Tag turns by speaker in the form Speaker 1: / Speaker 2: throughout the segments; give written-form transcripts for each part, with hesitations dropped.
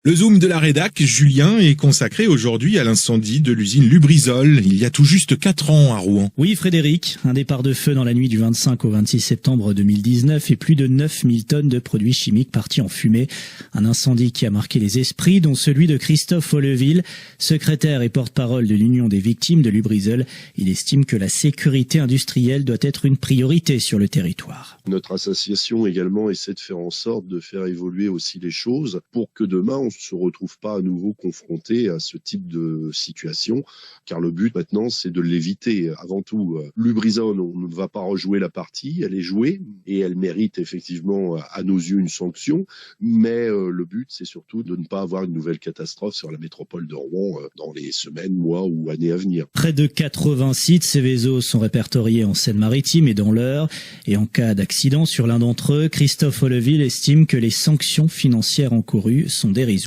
Speaker 1: Le Zoom de la rédac, Julien, est consacré aujourd'hui à l'incendie de l'usine Lubrizol, il y a tout juste 4 ans à Rouen.
Speaker 2: Oui, Frédéric, un départ de feu dans la nuit du 25 au 26 septembre 2019 et plus de 9000 tonnes de produits chimiques partis en fumée. Un incendie qui a marqué les esprits, dont celui de Christophe Olleville, secrétaire et porte-parole de l'Union des victimes de Lubrizol. Il estime que la sécurité industrielle doit être une priorité sur le territoire.
Speaker 3: Notre association également essaie de faire en sorte de faire évoluer aussi les choses pour que demain on ne se retrouve pas à nouveau confronté à ce type de situation, car le but maintenant c'est de l'éviter. Avant tout, Lubrizol, on ne va pas rejouer la partie, elle est jouée et elle mérite effectivement à nos yeux une sanction, mais le but c'est surtout de ne pas avoir une nouvelle catastrophe sur la métropole de Rouen dans les semaines, mois ou années à venir.
Speaker 2: Près de 80 sites Seveso sont répertoriés en Seine-Maritime et dans l'Eure, et en cas d'accident sur l'un d'entre eux, Christophe Olleville estime que les sanctions financières encourues sont dérisoires.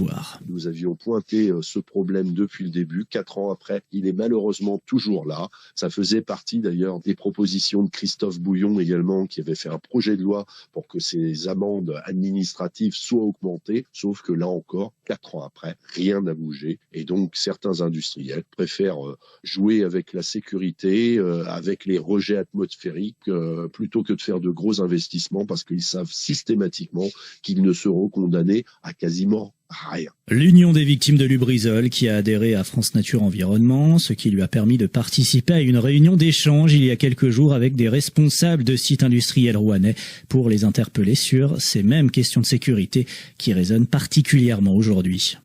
Speaker 3: Nous avions pointé ce problème depuis le début. 4 ans après, il est malheureusement toujours là. Ça faisait partie d'ailleurs des propositions de Christophe Bouillon également, qui avait fait un projet de loi pour que ces amendes administratives soient augmentées. Sauf que là encore, 4 ans après, rien n'a bougé. Et donc certains industriels préfèrent jouer avec la sécurité, avec les rejets atmosphériques, plutôt que de faire de gros investissements, parce qu'ils savent systématiquement qu'ils ne seront condamnés à quasiment rien.
Speaker 2: L'Union des victimes de Lubrizol qui a adhéré à France Nature Environnement, ce qui lui a permis de participer à une réunion d'échange il y a quelques jours avec des responsables de sites industriels rouennais pour les interpeller sur ces mêmes questions de sécurité qui résonnent particulièrement aujourd'hui.